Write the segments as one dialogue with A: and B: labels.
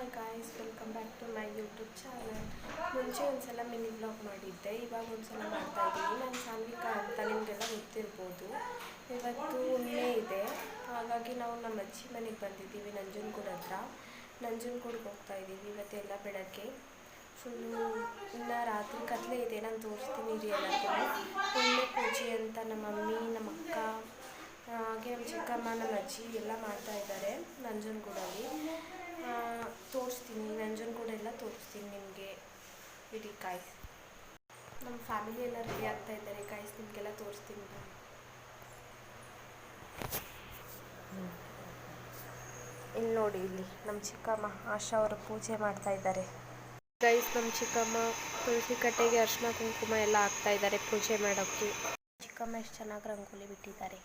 A: Hi guys, welcome back to my YouTube channel. ಮುಂಚೆ ಒಂದ್ಸಲ mini blog ಮಾಡಿದ್ದೆ, ಇವಾಗ ಒಂದ್ಸಲ ಮಾಡ್ತಾ ಇದ್ದೀನಿ. ನಾನು ಸಾನ್ವಿಕಾ ಅಂತ ನಿಮಗೆಲ್ಲ ಗೊತ್ತಿರ್ಬೋದು. ಇವತ್ತು ಹುಣ್ಣೆ ಇದೆ, ಹಾಗಾಗಿ ನಾವು ನಮ್ಮ ಅಜ್ಜಿ ಮನೆಗೆ ಬಂದಿದ್ದೀವಿ ನಂಜನಗೂಡು ಹತ್ರ. ನಂಜನಗೂಡಿಗೆ ಹೋಗ್ತಾ ಇದ್ದೀವಿ ಇವತ್ತೆಲ್ಲ ಬೆಳಗ್ಗೆ. ಫುಲ್ಲು ಇನ್ನು ರಾತ್ರಿ ಕತ್ಲೆ ಇದೆ, ನಾನು ತೋರಿಸ್ತೀನಿ ರೀ ಎಲ್ಲರಿಗೂ. ಹುಣ್ಣೆ ಪೂಜೆ ಅಂತ ನಮ್ಮ ಮಮ್ಮಿ, ನಮ್ಮ ಅಕ್ಕ, ಹಾಗೆ ನಮ್ಮ ಚಿಕ್ಕಮ್ಮ, ನಮ್ಮ ಅಜ್ಜಿ ಎಲ್ಲ ಮಾಡ್ತಾಯಿದ್ದಾರೆ ನಂಜನಗೂಡಲ್ಲಿ. ತೋರಿಸ್ತೀನಿ, ನಂಜನಗೂಡೆಲ್ಲ ತೋರಿಸ್ತೀನಿ ನಿಮಗೆ. ಇಡೀ ಕಾಯ್ಸ್ ನಮ್ಮ ಫ್ಯಾಮಿಲಿ ಎಲ್ಲ ರೆಡಿ ಆಗ್ತಾ ಇದ್ದಾರೆ ಕಾಯ್ಸ್, ನಿಮಗೆಲ್ಲ ತೋರಿಸ್ತೀನಿ. ಇಲ್ಲಿ ನೋಡಿ, ಇಲ್ಲಿ ನಮ್ಮ ಚಿಕ್ಕಮ್ಮ ಆಶಾ ಅವರು ಪೂಜೆ ಮಾಡ್ತಾ ಇದ್ದಾರೆ ಗೈಸ್. ನಮ್ಮ ಚಿಕ್ಕಮ್ಮ ತುಳಸಿ ಕಟ್ಟೆಗೆ ಅರಿಶಿನ ಕುಂಕುಮ ಎಲ್ಲ ಹಾಕ್ತಾ ಇದ್ದಾರೆ ಪೂಜೆ ಮಾಡೋಕ್ಕೆ. ಚಿಕ್ಕಮ್ಮ ಎಷ್ಟು ಚೆನ್ನಾಗಿ ರಂಗೋಲಿ ಬಿಟ್ಟಿದ್ದಾರೆ.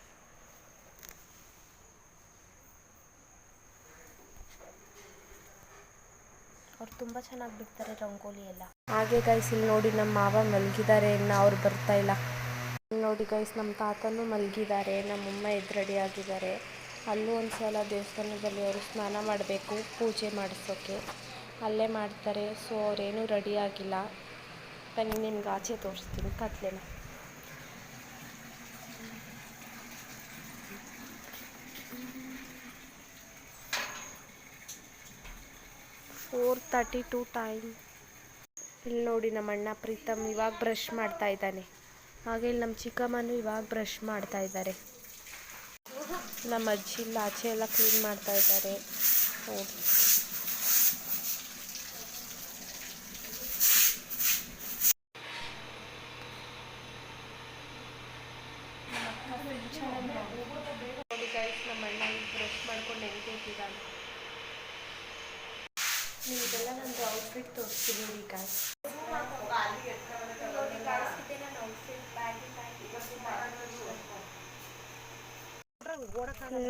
A: ಅವ್ರು ತುಂಬ ಚೆನ್ನಾಗಿ ಬಿಡ್ತಾರೆ ರಂಗೋಲಿ ಎಲ್ಲ. ಹಾಗೆ ಗೈಸ್ ಇಲ್ಲಿ ನೋಡಿ, ನಮ್ಮ ಮಾವ ಮಲಗಿದ್ದಾರೆ, ಇನ್ನು ಅವ್ರು ಬರ್ತಾ ಇಲ್ಲ. ನೋಡಿ ಗೈಸ್, ನಮ್ಮ ತಾತನೂ ಮಲಗಿದ್ದಾರೆ, ನಮ್ಮಮ್ಮ ಎದ್ದು ರೆಡಿ ಆಗಿದ್ದಾರೆ. ಅಲ್ಲೂ ಒಂದು ಸಲ ದೇವಸ್ಥಾನದಲ್ಲಿ ಅವರು ಸ್ನಾನ ಮಾಡಬೇಕು ಪೂಜೆ ಮಾಡಿಸೋಕ್ಕೆ, ಅಲ್ಲೇ ಮಾಡ್ತಾರೆ. ಸೊ ಅವರೇನೂ ರೆಡಿ ಆಗಿಲ್ಲ. ಬನ್ನಿ ನಿಮ್ಗೆ ಆಚೆ ತೋರಿಸ್ತೀನಿ ಕತ್ಲೆನ. 4:32 ಟೈಮ್. ಇಲ್ಲಿ ನೋಡಿ, ನಮ್ಮ ಅಣ್ಣ ಪ್ರೀತಮ್ ಇವಾಗ ಬ್ರಷ್ ಮಾಡ್ತಾ ಇದ್ದಾನೆ. ಹಾಗೆ ಇಲ್ಲಿ ನಮ್ಮ ಚಿಕ್ಕಮ್ಮನೂ ಇವಾಗ ಬ್ರಷ್ ಮಾಡ್ತಾ ಇದ್ದಾರೆ. ನಮ್ಮ ಅಜ್ಜಿ ಇಲ್ಲಿ ಆಚೆ ಎಲ್ಲ ಕ್ಲೀನ್ ಮಾಡ್ತಾ ಇದ್ದಾರೆ. ನೋಡಿ ಗೈಸ್, ನಮ್ಮ ಅಣ್ಣ ಬ್ರಷ್ ಮಾಡ್ಕೊಂಡು ಹೆಂಗೆ ಕೂತಿದ್ದಾನೆ. ನಿಮಗೆಲ್ಲ ನಂದು ಔಟ್ಫಿಟ್ ತೋರಿಸ್ತೀನಿ ಈಗ.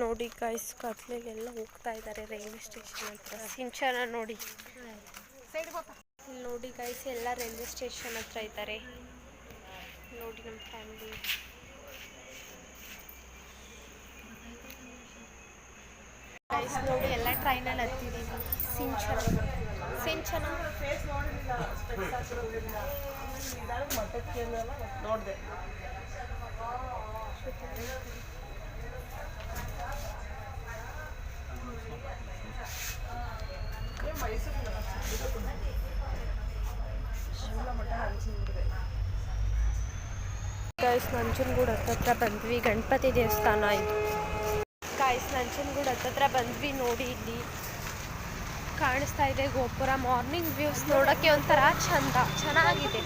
A: ನೋಡಿ ಗಾಯ್ಸ್, ಕತ್ಲೆಗೆಲ್ಲ ಹೋಗ್ತಾ ಇದ್ದಾರೆ ರೈಲ್ವೆ ಸ್ಟೇಷನ್ ಹತ್ರ. ಸಿಂಚನ ನೋಡಿ, ಇಲ್ಲಿ ನೋಡಿ ಗಾಯ್ಸ್, ಎಲ್ಲ ರೈಲ್ವೆ ಸ್ಟೇಷನ್ ಹತ್ರ ಇದ್ದಾರೆ. ನೋಡಿ ನಮ್ಮ ಫ್ಯಾಮಿಲಿ. ಗೈಸ್ ನೋಡಿ, ಎಲ್ಲ ಟ್ರೈನಲ್ಲಿ ಹತ್ತಿದ್ದೀವಿ. ಸಿಂಚನ ನೋಡಿದೆ. ಗೈಸ್ ನಂಜನಗೂಡು ಹತ್ತತ್ರ ಬಂದ್ವಿ, ಗಣಪತಿ ದೇವಸ್ಥಾನ ಇದು. ಗೈಸ್ ನಂಜನಗೂಡು ಹತ್ತತ್ರ ಬಂದ್ವಿ, ನೋಡಿ ಇಲ್ಲಿ ಕಾಣಿಸ್ತಾ ಇದೆ ಗೋಪುರ. ಮಾರ್ನಿಂಗ್ ವ್ಯೂಸ್ ನೋಡೋಕ್ಕೆ ಒಂಥರ ಚೆನ್ನಾಗಿದೆ.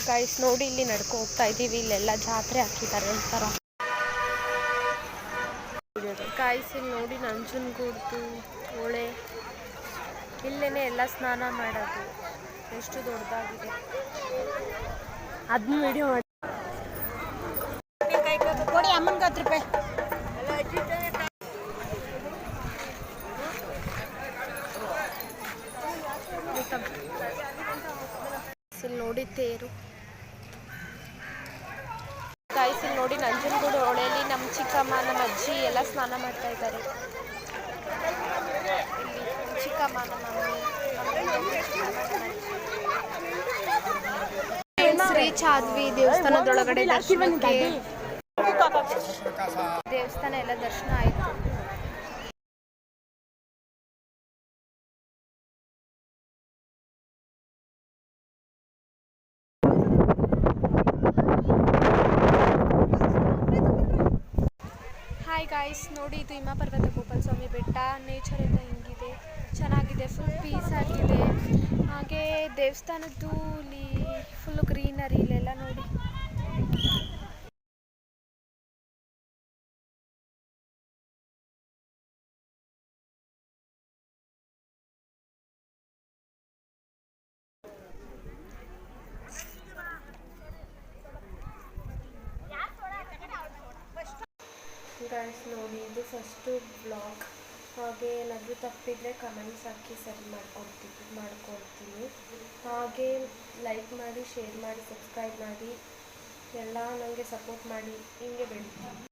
A: ಗೈಸ್ ನೋಡಿ, ಇಲ್ಲಿ ನಡ್ಕೊ ಹೋಗ್ತಾ ಇದ್ದೀವಿ. ಇಲ್ಲೆಲ್ಲ ಜಾತ್ರೆ ಹಾಕಿದ್ದಾರೆ ಒಂಥರ. ಗೈಸ್ ಇಲ್ಲಿ ನೋಡಿ, ನಂಜನಗೂಡ್ದು ಹೊಳೆ, ಇಲ್ಲೇನೆ ಎಲ್ಲ ಸ್ನಾನ ಮಾಡೋದು. ಎಷ್ಟು ದೊಡ್ಡದಾಗಿದೆ, ಅದನ್ನ ವಿಡಿಯೋ ಮಾಡಿ.
B: ಕೊಡಿ ಅಮ್ಮನಿಗೆ 10 ರೂಪಾಯಿ.
A: ಇಲ್ಲಿ ನೋಡಿ ತೇರು. ಗೈಸ್ ಇಲ್ಲಿ ನೋಡಿ, ನಂಜನಗೂಡು ಹೊಳೆಯಲ್ಲಿ ನಮ್ಮ ಚಿಕ್ಕಮ್ಮ, ನಮ್ಮ ಅಜ್ಜಿ ಎಲ್ಲ ಸ್ನಾನ ಮಾಡ್ತಾ ಇದ್ದಾರೆ. ಇಲ್ಲಿ ಚಿಕ್ಕಮ್ಮ, ನಮ್ಮ ಮಮ್ಮಿ ರೀಚ್ ಆದ್ವಿ ದೇವಸ್ಥಾನದೊಳಗಡೆ. ದೇವಸ್ಥಾನ ಎಲ್ಲ ದರ್ಶನ ಆಯಿತು. ಹಾಯ್ ಗಾಯ್ಸ್ ನೋಡಿ, ಇದು ಹಿಮ ಪರ್ವತ ಗೋಪಾಲ ಸ್ವಾಮಿ ಬೆಟ್ಟ. ನೇಚರ್ ಎಲ್ಲ ಹಿಂಗಿದೆ, ಚೆನ್ನಾಗಿದೆ, ಫುಲ್ ಪೀಸ್ ಆಗಿದೆ. ಹಾಗೆ ದೇವಸ್ಥಾನದ್ದು ಇಲ್ಲಿ ಫುಲ್ಲು ಗ್ರೀನರಿ, ಇಲ್ಲೆಲ್ಲ ನೋಡಿ. ಗೈಸ್ ನೋಡಿ, ಇದು ಫಸ್ಟು ಬ್ಲಾಗ್. ಹಾಗೆ ಏನಾದರೂ ತಪ್ಪಿದರೆ ಕಮೆಂಟ್ಸ್ ಹಾಕಿ ಸರಿ ಮಾಡ್ಕೊಡ್ತೀನಿ. ಹಾಗೆ ಲೈಕ್ ಮಾಡಿ, ಶೇರ್ ಮಾಡಿ, ಸಬ್ಸ್ಕ್ರೈಬ್ ಮಾಡಿ. ಎಲ್ಲ ನನಗೆ ಸಪೋರ್ಟ್ ಮಾಡಿ ಹಿಂಗೆ ಬೆಳೀತೀನಿ.